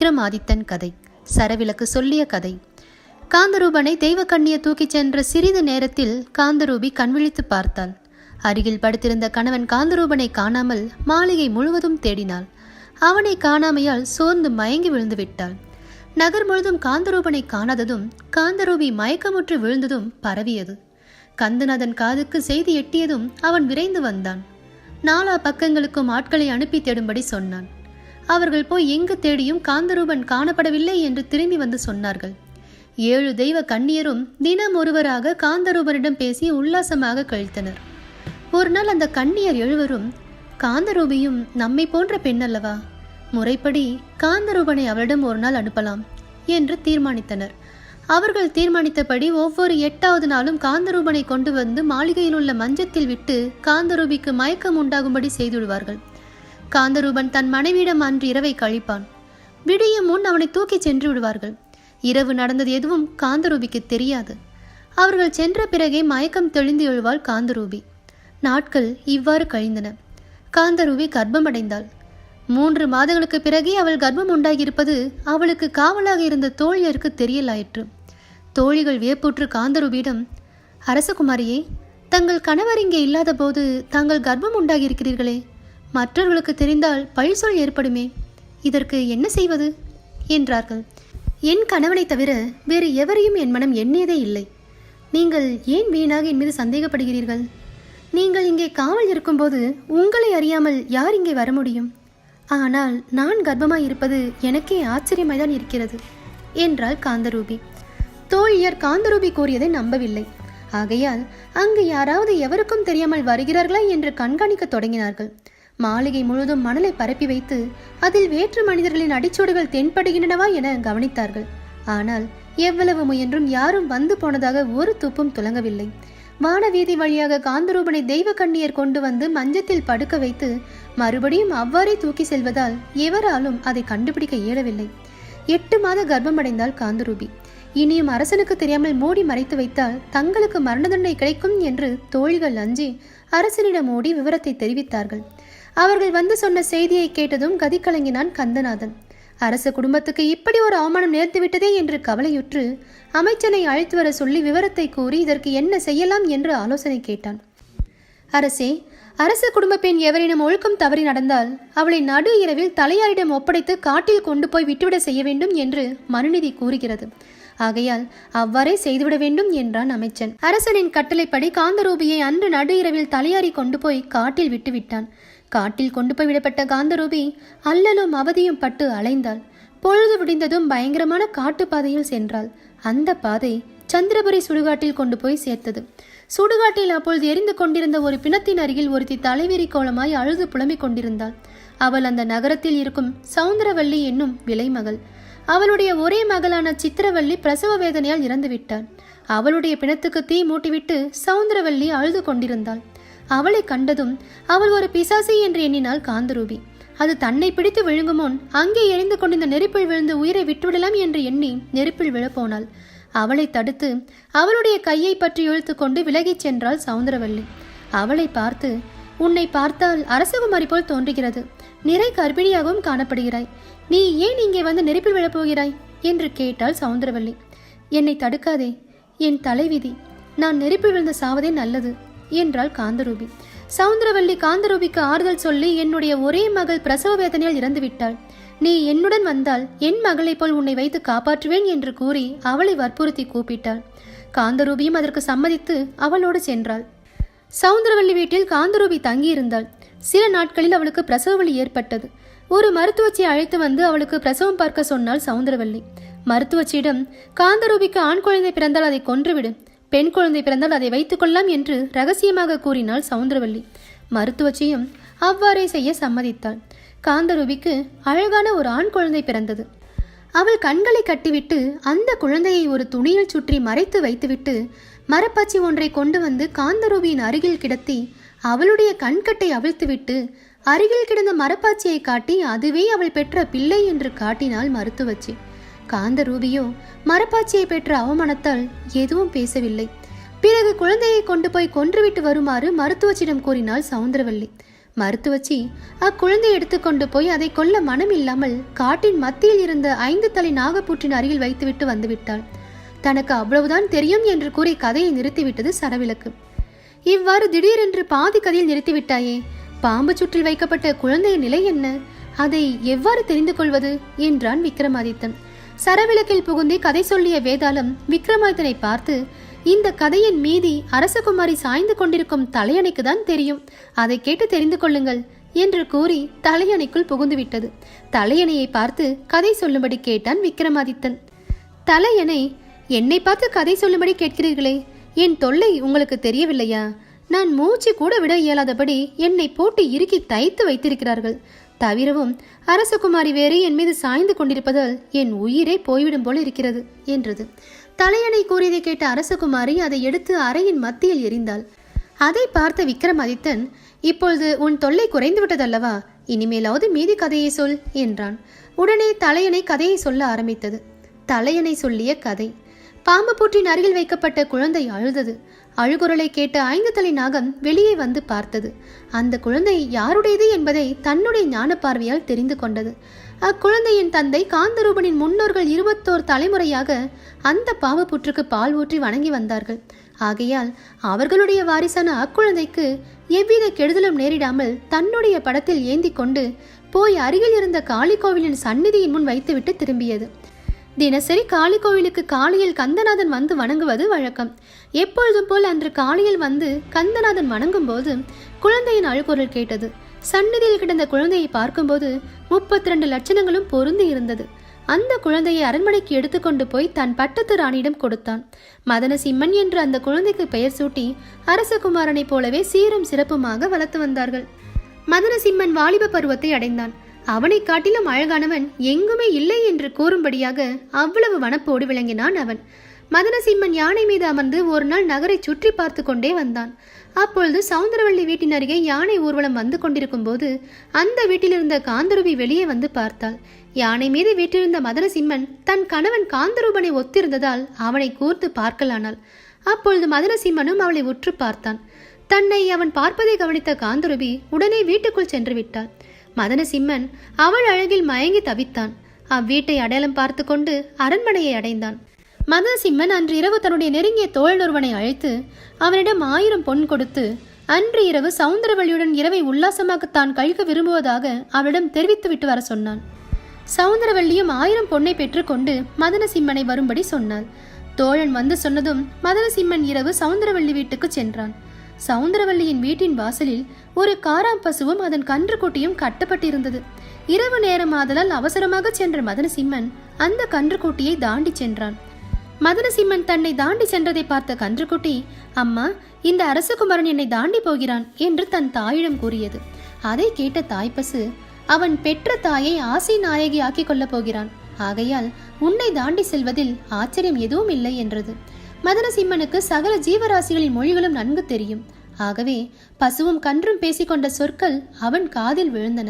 விக்ரமாதித்தன் கதை. சரவிளக்கு சொல்லிய கதை. காந்தரூபனை தெய்வக்கண்ணியை தூக்கிச் சென்ற சிறிது நேரத்தில் காந்தரூபி கண்விழித்து பார்த்தாள். அருகில் படுத்திருந்த கணவன் காந்தரூபனை காணாமல் மாளிகை முழுவதும் தேடினாள். அவனை காணாமையால் சோர்ந்து மயங்கி விழுந்து விட்டாள். நகர் முழுதும் காந்தரூபனை காணாததும் காந்தரூபி மயக்கமுற்று விழுந்ததும் பரவியது. கந்தநாதன் காதுக்கு செய்தி எட்டியதும் அவன் விரைந்து வந்தான். நாலா பக்கங்களுக்கும் ஆட்களை அனுப்பி தேடும்படி சொன்னான். அவர்கள் போய் எங்கு தேடியும் காந்தரூபன் காணப்படவில்லை என்று திரும்பி வந்து சொன்னார்கள். 7 தெய்வ கண்ணியரும் தினம் ஒருவராக காந்தரூபனிடம் பேசி உல்லாசமாக கழித்தனர். ஒரு நாள் அந்த கண்ணியர் 7வரும், காந்தரூபியும் நம்மை போன்ற பெண் அல்லவா, முறைப்படி காந்தரூபனை அவளிடம் ஒரு நாள் அனுப்பலாம் என்று தீர்மானித்தனர். அவர்கள் தீர்மானித்தபடி ஒவ்வொரு 8வது நாளும் காந்தரூபனை கொண்டு வந்து மாளிகையில் உள்ள மஞ்சத்தில் விட்டு காந்தரூபிக்கு மயக்கம் உண்டாகும்படி செய்துவிடுவார்கள். காந்தரூபன் தன் மனைவியிடம் அன்று இரவை கழிப்பான். விடியும் முன் அவனை தூக்கி சென்று விடுவார்கள். இரவு நடந்தது எதுவும் காந்தரூபிக்கு தெரியாது. அவர்கள் சென்ற பிறகே மயக்கம் தெளிந்து எழுவாள் காந்தரூபி. நாட்கள் இவ்வாறு கழிந்தன. காந்தரூபி கர்ப்பமடைந்தாள். 3 மாதங்களுக்கு பிறகே அவள் கர்ப்பம் உண்டாகியிருப்பது அவளுக்கு காவலாக இருந்த தோழியருக்கு தெரியலாயிற்று. தோழிகள் வியப்புற்று காந்தரூபியிடம், அரசகுமாரியே, தங்கள் கணவர் இங்கே இல்லாத போது தாங்கள் கர்ப்பம் உண்டாகியிருக்கிறீர்களே, மற்றவர்களுக்கு தெரிந்தால் பழிசொல் ஏற்படுமே, இதற்கு என்ன செய்வது என்றார்கள். என் கணவனை தவிர வேறு எவரையும் என் மனம் எண்ணியதே இல்லை. நீங்கள் ஏன் வீணாக என் மீது சந்தேகப்படுகிறீர்கள்? நீங்கள் இங்கே காவல் இருக்கும்போது உங்களை அறியாமல் யார் இங்கே வர முடியும்? ஆனால் நான் கர்ப்பமாய் இருப்பது எனக்கே ஆச்சரியமாய்தான் இருக்கிறது என்றாள் காந்தரூபி. தோழியர் காந்தரூபி கூறியதை நம்பவில்லை. ஆகையால் அங்கு யாராவது எவருக்கும் தெரியாமல் வருகிறார்களா என்று கண்காணிக்க தொடங்கினார்கள். மாளிகை முழுவதும் மணலை பரப்பி வைத்து அதில் வேற்று மனிதர்களின் அடிச்சோடுகள் தென்படுகின்றனவா என கவனித்தார்கள். ஆனால் எவ்வளவு முயன்றும் யாரும் வந்து போனதாக ஒரு துப்பும் துலங்கவில்லை. வானவீதி வழியாக காந்தரூபனை தெய்வ கண்ணியர் கொண்டு வந்து மஞ்சத்தில் படுக்க வைத்து மறுபடியும் அவ்வாறே தூக்கி செல்வதால் எவராலும் அதை கண்டுபிடிக்க இயலவில்லை. 8 மாத கர்ப்பமடைந்தாள் காந்தரூபி. இனியும் அரசனுக்கு தெரியாமல் மூடி மறைத்து வைத்தால் தங்களுக்கு மரண தண்டனை கிடைக்கும் என்று தோழிகள் அஞ்சி அரசனிடம் ஓடி விவரத்தை தெரிவித்தார்கள். அவர்கள் வந்து சொன்ன செய்தியை கேட்டதும் கதிகலங்கினான் கந்தநாதன். அரச குடும்பத்துக்கு இப்படி ஒரு அவமானம் நேர்ந்துவிட்டதே என்று கவலையுற்று அமைச்சனை அழைத்து வர சொல்லி விவரத்தை கூறி இதற்கு என்ன செய்யலாம் என்று ஆலோசனை கேட்டான். அரசே, அரச குடும்ப பெண் எவரிடம் ஒழுக்கம் தவறி நடந்தால் அவளை நடு இரவில் தலையாரிடம் ஒப்படைத்து காட்டில் கொண்டு போய் விட்டுவிட செய்ய வேண்டும் என்று மனுநீதி கூறுகிறது. ஆகையால் அவ்வாறே செய்துவிட வேண்டும் என்றான் அமைச்சன். அரசனின் கட்டளைப்படி காந்தரூபியை அன்று நடு இரவில் தலையாரி கொண்டு போய் காட்டில் விட்டுவிட்டான். காட்டில் கொண்டு போய் விடப்பட்ட காந்தரூபி அல்லலும் அவதியும் பட்டு அலைந்தாள். பொழுது விடிந்ததும் பயங்கரமான காட்டுப்பாதையில் சென்றாள். அந்த பாதை சந்திரபுரி சுடுகாட்டில் கொண்டு போய் சேர்த்தது. சுடுகாட்டில் அப்பொழுது எரிந்து கொண்டிருந்த ஒரு பிணத்தின் அருகில் ஒருத்தி தலைவெறி கோலமாய் அழுது புலம்பிக் கொண்டிருந்தாள். அவள் அந்த நகரத்தில் இருக்கும் சவுந்தரவல்லி என்னும் விலைமகள். அவளுடைய ஒரே மகளான சித்திரவல்லி பிரசவ வேதனையால் இறந்துவிட்டாள். அவளுடைய பிணத்துக்கு தீ மூட்டிவிட்டு சவுந்தரவல்லி அழுது கொண்டிருந்தாள். அவளை கண்டதும் அவள் ஒரு பிசாசி என்று எண்ணினாள் காந்தரூபி. அது தன்னை பிடித்து விழுங்கும் முன் அங்கே எரிந்து கொண்டிருந்த நெருப்பில் விழுந்து உயிரை விட்டுவிடலாம் என்று எண்ணி நெருப்பில் விழப்போனாள். அவளை தடுத்து அவளுடைய கையை பற்றி இழுத்து கொண்டு விலகிச் சென்றாள் சவுந்தரவல்லி. அவளை பார்த்து, உன்னை பார்த்தால் அரசகுமாரி போல் தோன்றுகிறது, நிறை கர்ப்பிணியாகவும் காணப்படுகிறாய், நீ ஏன் இங்கே வந்து நெருப்பில் விழப்போகிறாய் என்று கேட்டாள் சவுந்தரவல்லி. என்னை தடுக்காதே, என் தலைவிதி, நான் நெருப்பில் விழுந்து சாவதே நல்லது என்றாள் காந்தரூபி. சவுந்தரவல்லி காந்தரூபிக்கு ஆறுதல் சொல்லி, என்னுடைய ஒரே மகள் பிரசவ வேதனையால் இறந்துவிட்டாள், நீ என்னுடன் வந்தால் என் மகளை போல் உன்னை வைத்து காப்பாற்றுவேன் என்று கூறி அவளை வற்புறுத்தி கூப்பிட்டாள். காந்தரூபியும் அதற்கு சம்மதித்து அவளோடு சென்றாள். சவுந்தரவல்லி வீட்டில் காந்தரூபி தங்கியிருந்தாள். சில நாட்களில் அவளுக்கு பிரசவ வலி ஏற்பட்டது. ஒரு மருத்துவச்சியை அழைத்து வந்து அவளுக்கு பிரசவம் பார்க்க சொன்னாள் சவுந்தரவல்லி. மருத்துவச்சியிடம், காந்தரூபிக்கு ஆண் குழந்தை பிறந்தால் அதை கொன்றுவிடு, பெண் குழந்தை பிறந்தால் அதை வைத்துக் கொள்ளலாம் என்று ரகசியமாக கூறினாள் சவுந்தரவல்லி. மருத்துவச்சியும் அவ்வாறே செய்ய சம்மதித்தாள். காந்தரூபிக்கு அழகான ஒரு ஆண் குழந்தை பிறந்தது. அவள் கண்களை கட்டிவிட்டு அந்த குழந்தையை ஒரு துணியில் சுற்றி மறைத்து வைத்துவிட்டு மரப்பாச்சி ஒன்றை கொண்டு வந்து காந்தரூபியின் அருகில் கிடத்தி அவளுடைய கண்கட்டை அவிழ்த்துவிட்டு அருகில் கிடந்த மரப்பாச்சியை காட்டி அதுவே அவள் பெற்ற பிள்ளை என்று காட்டினாள் மருத்துவச்சி. காந்தரூபியோ மரப்பாச்சியை பெற்ற அவமானத்தால் எதுவும் பேசவில்லை. பிறகு குழந்தையை கொண்டு போய் கொன்றுவிட்டு வருமாறு மருத்துவச்சிடம் கூறினாள் சவுந்தரவல்லி. மருத்துவச்சி அக்குழந்தை எடுத்துக்கொண்டு போய் அதை கொல்ல மனம் இல்லாமல் காட்டின் மத்தியில் இருந்த 5 தலை நாகப்புற்றின் அருகில் வைத்துவிட்டு வந்துவிட்டாள். தனக்கு அவ்வளவுதான் தெரியும் என்று கூறி கதையை நிறுத்திவிட்டது சரவிளக்கு. இவ்வாறு திடீரென்று பாதி கதையில் நிறுத்திவிட்டாயே, பாம்பு சுற்றில் வைக்கப்பட்ட குழந்தையின் நிலை என்ன, அதை எவ்வாறு தெரிந்து கொள்வது என்றான் விக்ரமாதித்தன். சரவிளக்கில் புகுந்தி கதை சொல்லிய வேதாளம் விக்ரமாதித்தனை பார்த்து, இந்த கதையின் மீதி அரசகுமாரி சாய்ந்து கொண்டிருக்கும் தலையணைக்கு தான் தெரியும், அதை கேட்டு தெரிந்து கொள்ளுங்கள் என்று கூறி தலையணைக்குள் புகுந்து விட்டது. தலையணையை பார்த்து கதை சொல்லும்படி கேட்டான் விக்ரமாதித்தன். தலையணை, என்னை பார்த்து கதை சொல்லும்படி கேட்கிறீர்களே, என் தொல்லை உங்களுக்கு தெரியவில்லையா? நான் மூச்சு கூட விட இயலாதபடி என்னை போட்டு இறுக்கி தைத்து வைத்திருக்கிறார்கள். தவிரவும் அரசகுமாரி வேறு என் மீது சாய்ந்து கொண்டிருப்பதால் என் உயிரே போய்விடும் போல இருக்கிறது என்றது. தலையணை கூறியதை கேட்ட அரசகுமாரி அதை எடுத்து அறையின் மத்தியில் எறிந்தாள். அதை பார்த்த விக்ரமாதித்தன், இப்பொழுது உன் தொல்லை குறைந்து விட்டதல்லவா, இனிமேலாவது மீதி கதையை சொல் என்றான். உடனே தலையணை கதையை சொல்ல ஆரம்பித்தது. தலையணை சொல்லிய கதை. பாம்பு புற்றின் அருகில் வைக்கப்பட்ட குழந்தை அழுதது. அழுகுரலை கேட்ட 5 தலை நாகம் வெளியே வந்து பார்த்தது. அந்த குழந்தை யாருடையது என்பதை தன்னுடைய ஞான பார்வையால் தெரிந்து கொண்டது. அக்குழந்தையின் தந்தை காந்தரூபனின் முன்னோர்கள் 21 தலைமுறையாக அந்த பாம்பு புற்றுக்கு பால் ஊற்றி வணங்கி வந்தார்கள். ஆகையால் அவர்களுடைய வாரிசான அக்குழந்தைக்கு எவ்வித கெடுதலும் நேரிடாமல் தன்னுடைய படத்தில் ஏந்தி கொண்டு போய் அருகில் இருந்த காளி கோவிலின் சந்நிதியின் முன் வைத்துவிட்டு திரும்பியது. தினசரி காளி கோவிலுக்கு காலையில் கந்தநாதன் வந்து வணங்குவது வழக்கம். எப்பொழுதும் போல் அன்று காலையில் வந்து கந்தநாதன் வணங்கும் போது குழந்தையின் அழுகுரல் கேட்டது. சந்நிதியில் கிடந்த குழந்தையை பார்க்கும்போது 32 லட்சணங்களும் பொருந்தி இருந்தது. அந்த குழந்தையை அரண்மனைக்கு எடுத்துக்கொண்டு போய் தன் பட்டத்து ராணியிடம் கொடுத்தான். மதனசிம்மன் என்று அந்த குழந்தைக்கு பெயர் சூட்டி அரசகுமாரனை போலவே சீரும் சிறப்புமாக வளர்த்து வந்தார்கள். மதனசிம்மன் வாலிப பருவத்தை அடைந்தான். அவனை காட்டிலும் அழகானவன் எங்குமே இல்லை என்று கூறும்படியாக அவ்வளவு வனப்போடு விளங்கினான் அவன். மதனசிம்மன் யானை மீது அமர்ந்து ஒரு நாள் நகரை சுற்றி பார்த்து கொண்டே வந்தான். அப்பொழுது சவுந்தரவள்ளி வீட்டின் அருகே யானை ஊர்வலம் வந்து கொண்டிருக்கும் போது அந்த வீட்டிலிருந்த காந்தரூபி வெளியே வந்து பார்த்தாள். யானை மீது வீட்டிருந்த மதனசிம்மன் தன் கணவன் காந்தரூபனை ஒத்திருந்ததால் அவனை கூர்த்து பார்க்கலானாள். அப்பொழுது மதனசிம்மனும் அவளை உற்று பார்த்தான். தன்னை அவன் பார்ப்பதை கவனித்த காந்தரூபி உடனே வீட்டுக்குள் சென்று விட்டாள். மதனசிம்மன் அவள் அழகில் மயங்கி தவித்தான். அவ்வீட்டை அடையாளம் பார்த்து கொண்டு அரண்மனையை அடைந்தான். மதனசிம்மன் அன்று இரவு தன்னுடைய நெருங்கிய தோழன் ஒருவனை அழைத்து அவனிடம் 1000 பொன் கொடுத்து அன்று இரவு சவுந்தரவள்ளியுடன் இரவை உல்லாசமாக தான் கழிக்க விரும்புவதாக அவளிடம் தெரிவித்து விட்டு வர சொன்னான். சவுந்தரவள்ளியும் 1000 பொன்னை பெற்றுக்கொண்டு மதனசிம்மனை வரும்படி சொன்னாள். தோழன் வந்து சொன்னதும் மதனசிம்மன் இரவு சவுந்தரவள்ளி வீட்டுக்கு சென்றான். சவுந்தரவள்ளியின் வீட்டின் வாசலில் ஒரு காராம் பசுவும் அதன் கன்றுக்குட்டியும் கட்டப்பட்டிருந்தது. இரவு நேரம் ஆதலால் அவசரமாக சென்ற மதனசிம்மன் அந்த கன்றுக்குட்டியை தாண்டி சென்றான். மதனசிம்மன் தன்னை தாண்டி சென்றதை பார்த்த கன்றுக்குட்டி, அம்மா, இந்த அரசகுமாரன் என்னை தாண்டி போகிறான் என்று தன் தாயிடம் கூறியது. அதை கேட்ட தாய்ப்பசு, அவன் பெற்ற தாயை ஆசை நாயகி ஆக்கிக் கொள்ளப் போகிறான், ஆகையால் உன்னை தாண்டி செல்வதில் ஆச்சரியம் எதுவும் இல்லை என்றது. மதனசிம்மனுக்கு சகல ஜீவராசிகளின் மொழிகளும் நன்கு தெரியும். ஆகவே பசுவும் கன்றும் பேசிக்கொண்ட சொற்கள் அவன் காதில் விழுந்தன.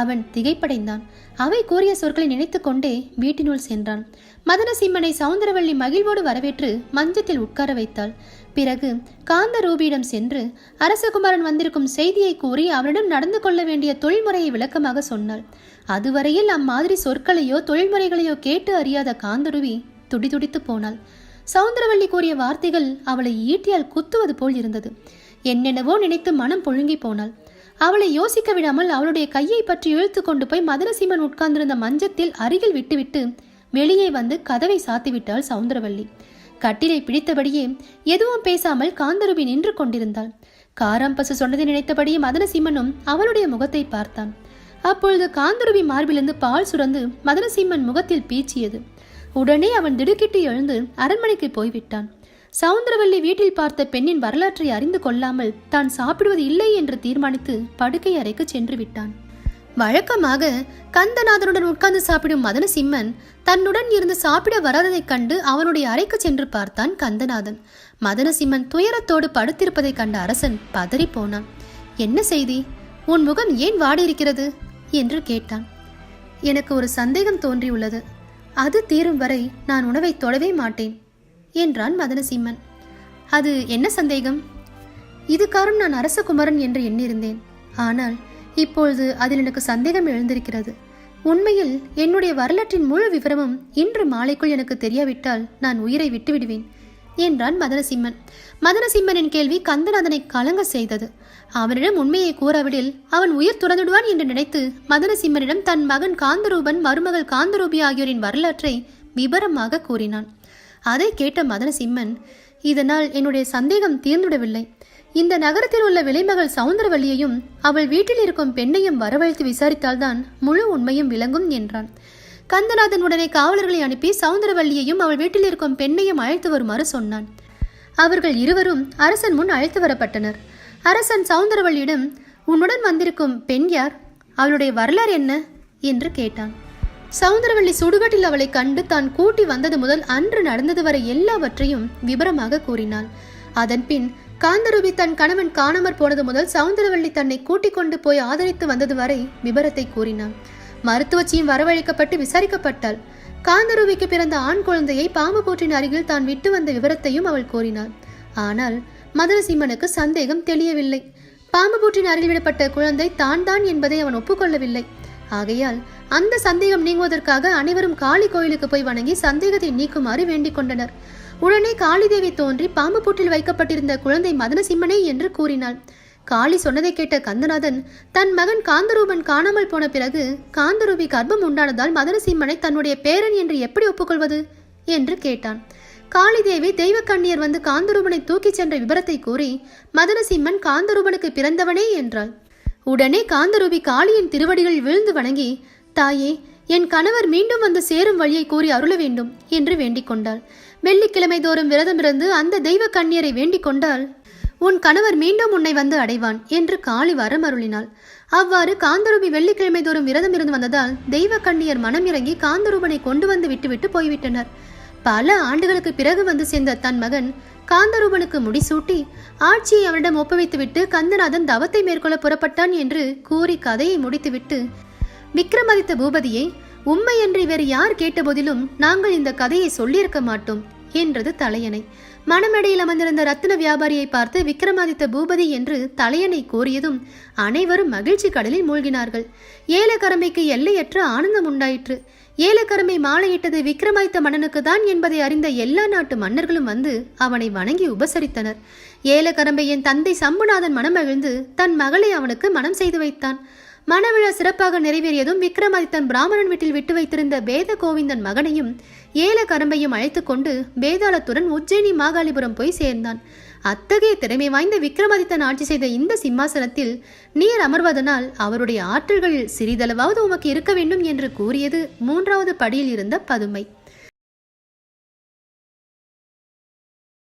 அவன் திகைப்படைந்தான். அவை கூறிய சொற்களை நினைத்து கொண்டே வீட்டினுள் சென்றான். மதனசிம்மனை சவுந்தரவள்ளி மகிழ்வோடு வரவேற்று மஞ்சத்தில் உட்கார வைத்தாள். பிறகு காந்தரூபியிடம் சென்று அரசகுமாரன் வந்திருக்கும் செய்தியை கூறி அவனிடம் நடந்து கொள்ள வேண்டிய தொழில்முறையை விளக்கமாக சொன்னாள். அதுவரையில் அம்மாதிரி சொற்களையோ தொழில்முறைகளையோ கேட்டு அறியாத காந்தரூபி துடிதுடித்து போனாள். சவுந்தரவள்ளி கூறிய வார்த்தைகள் அவளை ஈட்டியால் குத்துவது போல் இருந்தது. என்னென்னவோ நினைத்து மனம் புழுங்கி போனாள். அவளை யோசிக்க விடாமல் அவளுடைய கையை பற்றி இழுத்து கொண்டு போய் மதனசிம்மன் உட்கார்ந்திருந்த மஞ்சத்தில் அருகில் விட்டுவிட்டு வெளியே வந்து கதவை சாத்திவிட்டாள் சவுந்தரவள்ளி. கட்டிலை பிடித்தபடியே எதுவும் பேசாமல் காந்தரூபி நின்று கொண்டிருந்தாள். காராம்பசு சொன்னதை நினைத்தபடியே மதனசிம்மனும் அவளுடைய முகத்தை பார்த்தான். அப்பொழுது காந்தரூபி மார்பிலிருந்து பால் சுரந்து மதனசிம்மன் முகத்தில் பீச்சியது. உடனே அவன் திடுக்கிட்டு எழுந்து அரண்மனைக்கு போய்விட்டான். சவுந்தரவள்ளி வீட்டில் பார்த்த பெண்ணின் வரலாற்றை அறிந்து கொள்ளாமல் தான் சாப்பிடுவது இல்லை என்று தீர்மானித்து படுக்கை அறைக்கு சென்று விட்டான். வழக்கமாக கந்தநாதனுடன் உட்கார்ந்து சாப்பிடும் மதனசிம்மன் தன்னுடன் இருந்து சாப்பிட வராததைக் கண்டு அவனுடைய அறைக்கு சென்று பார்த்தான் கந்தநாதன். மதனசிம்மன் துயரத்தோடு படுத்திருப்பதை கண்ட அரசன் பதறி போனான். என்ன செய்தி? உன் முகம் ஏன் வாடியிருக்கிறது என்று கேட்டான். எனக்கு ஒரு சந்தேகம் தோன்றியுள்ளது. அது தீரும் வரை நான் உணவை தொடவே மாட்டேன் என்றான் மதனசிம்மன். அது என்ன சந்தேகம்? இதுகாரும் நான் அரசகுமாரன் என்று எண்ணியிருந்தேன். ஆனால் இப்பொழுது அதில் எனக்கு சந்தேகம் எழுந்திருக்கிறது. உண்மையில் என்னுடைய வரலாற்றின் முழு விவரமும் இன்று மாலைக்குள் எனக்கு தெரியாவிட்டால் நான் உயிரை விட்டு விடுவேன் என்றான் மதனசிம்மன். மதனசிம்மனின் கேள்வி கந்தநாதனை கலங்க செய்தது. அவனிடம் உண்மையை கூறாவிடில் அவன் உயிர் துறந்துடுவான் என்று நினைத்து மதனசிம்மனிடம் தன் மகன் காந்தரூபன், மருமகள் காந்தரூபி ஆகியோரின் வரலாற்றை விபரமாக கூறினான். அதை கேட்ட மதனசிம்மன், இதனால் என்னுடைய சந்தேகம் தீர்ந்துவிடவில்லை. இந்த நகரத்தில் உள்ள விலைமகள் சவுந்தரவல்லியையும் அவள் வீட்டில் இருக்கும் பெண்ணையும் வரவழைத்து விசாரித்தால்தான் முழு உண்மையும் விளங்கும் என்றான். கந்தநாதன் உடனே காவலர்களை அனுப்பி சவுந்தரவல்லியையும் அவள் வீட்டில் இருக்கும் பெண்ணையும் அழைத்து வருமாறு சொன்னான். அவர்கள் இருவரும் அரசன் முன் அழைத்து வரப்பட்டனர். அரசன் சவுந்தரவல்லியிடம், உன்னுடன் வந்திருக்கும் பெண் யார்? அவளுடைய வரலாறு என்ன என்று கேட்டான். சவுந்தரவல்லி சுடுகாட்டில் அவளை கண்டு தான் கூட்டி வந்தது முதல் அன்று நடந்தது வரை எல்லாவற்றையும் விபரமாக கூறினாள். அதன்பின் காந்தரூபி தன் கணவன் காணாமற் போனது முதல் சவுந்தரவல்லி தன்னை கூட்டிக் கொண்டு போய் ஆதரித்து வந்தது வரை விபரத்தை கூறினாள். மருத்துவச்சியும் வரவழைக்கப்பட்டு விசாரிக்கப்பட்டாள். காந்தரூபிக்கு பிறந்த ஆண் குழந்தையை பாம்பு பூற்றின் அருகில் தான் விட்டு வந்த விவரத்தையும் அவள் கூறினாள். ஆனால் மதனசிம்மனுக்கு சந்தேகம் தெளியவில்லை. பாம்பு பூற்றின் அருகில் விடப்பட்ட குழந்தை தான் தான் என்பதை அவன் ஒப்புக்கொள்ளவில்லை. ஆகையால் அந்த சந்தேகம் நீங்குவதற்காக அனைவரும் காளி கோயிலுக்கு போய் வணங்கி சந்தேகத்தை நீக்குமாறு வேண்டிக் கொண்டனர். உடனே காளிதேவி தோன்றி பாம்பு பூட்டில் வைக்கப்பட்டிருந்த குழந்தை மதனசிம்மனே என்று கூறினாள். காளி சொன்னதை கேட்ட கந்தநாதன் தன் மகன் காந்தரூபன் காணாமல் போன பிறகு காந்தரூபி கர்ப்பம் உண்டானதால் மதனசிம்மனை தன்னுடைய பேரன் என்று எப்படி ஒப்புக்கொள்வது என்று கேட்டான். காளிதேவி தெய்வக்கண்ணியர் வந்து காந்தரூபனை தூக்கிச் சென்ற விபரத்தை கூறி மதனசிம்மன் காந்தரூபனுக்கு பிறந்தவனே என்றாள். உடனே காந்தரூபி காளியின் திருவடிகளில் விழுந்து வணங்கி, தாயே, என் கணவர் மீண்டும் வந்து சேரும் வழியை கூறி அருள வேண்டும் என்று வேண்டிக் கொண்டாள். வெள்ளிக்கிழமை தோறும் விரதமிருந்து அந்த தெய்வ கண்ணியரை வேண்டிக் கொண்டால் உன் கணவர் மீண்டும் உன்னை வந்து அடைவான் என்று காளி வரம் அருளினாள். அவ்வாறு காந்தரூபி வெள்ளிக்கிழமை தோறும் விரதம் இருந்து வந்ததால் தெய்வ கண்ணியர் மனம் இறங்கி காந்தரூபனை கொண்டு வந்து விட்டுவிட்டு போய்விட்டனர். பல ஆண்டுகளுக்கு பிறகு வந்து சேர்ந்த தன் மகன் காந்தரூபனுக்கு முடிசூட்டி ஆட்சியை அவனிடம் ஒப்புவித்துவிட்டு கந்தநாதன் தவத்தை மேற்கொள்ள புறப்பட்டான் என்று கூறி கதையை முடித்துவிட்டு, விக்ரமாதித்த பூபதியை, உண்மையன்றி வேறு யார் கேட்டபோதிலும் நாங்கள் இந்த கதையை சொல்லியிருக்க மாட்டோம் என்றது தலையணை. மணமேடையில் அமர்ந்திருந்த ரத்தின வியாபாரியை பார்த்து விக்ரமாதித்த பூபதி என்று தலையணை கூறியதும் அனைவரும் மகிழ்ச்சி கடலில் மூழ்கினார்கள். ஏலக்கரம்பைக்கு எல்லையற்ற ஆனந்தம் உண்டாயிற்று. ஏலக்கரம்பை மாலையிட்டது விக்ரமாதித்த மன்னனுக்கு தான் என்பதை அறிந்த எல்லா நாட்டு மன்னர்களும் வந்து அவனை வணங்கி உபசரித்தனர். ஏலக்கரம்பையின் தந்தை சம்புநாதன் மனமகிழ்ந்து தன் மகளை அவனுக்கு மனம் செய்து வைத்தான். மணவிழா சிறப்பாக நிறைவேறியதும் விக்ரமாதித்தன் பிராமணன் வீட்டில் விட்டு வைத்திருந்த பேத கோவிந்தன் மகனையும் ஏலக்கரம்பையும் அழைத்து கொண்டு வேதாளத்துடன் உஜ்ஜயினி மாகாளிபுரம் போய் சேர்ந்தான். அத்தகைய திறமை வாய்ந்த விக்ரமாதித்தன் ஆட்சி செய்த இந்த சிம்மாசனத்தில் நீர் அமர்வதனால் அவருடைய ஆற்றல்கள் சிறிதளவாவது உமக்கு இருக்க வேண்டும் என்று கூறியது மூன்றாவது படியில் இருந்த பதுமை.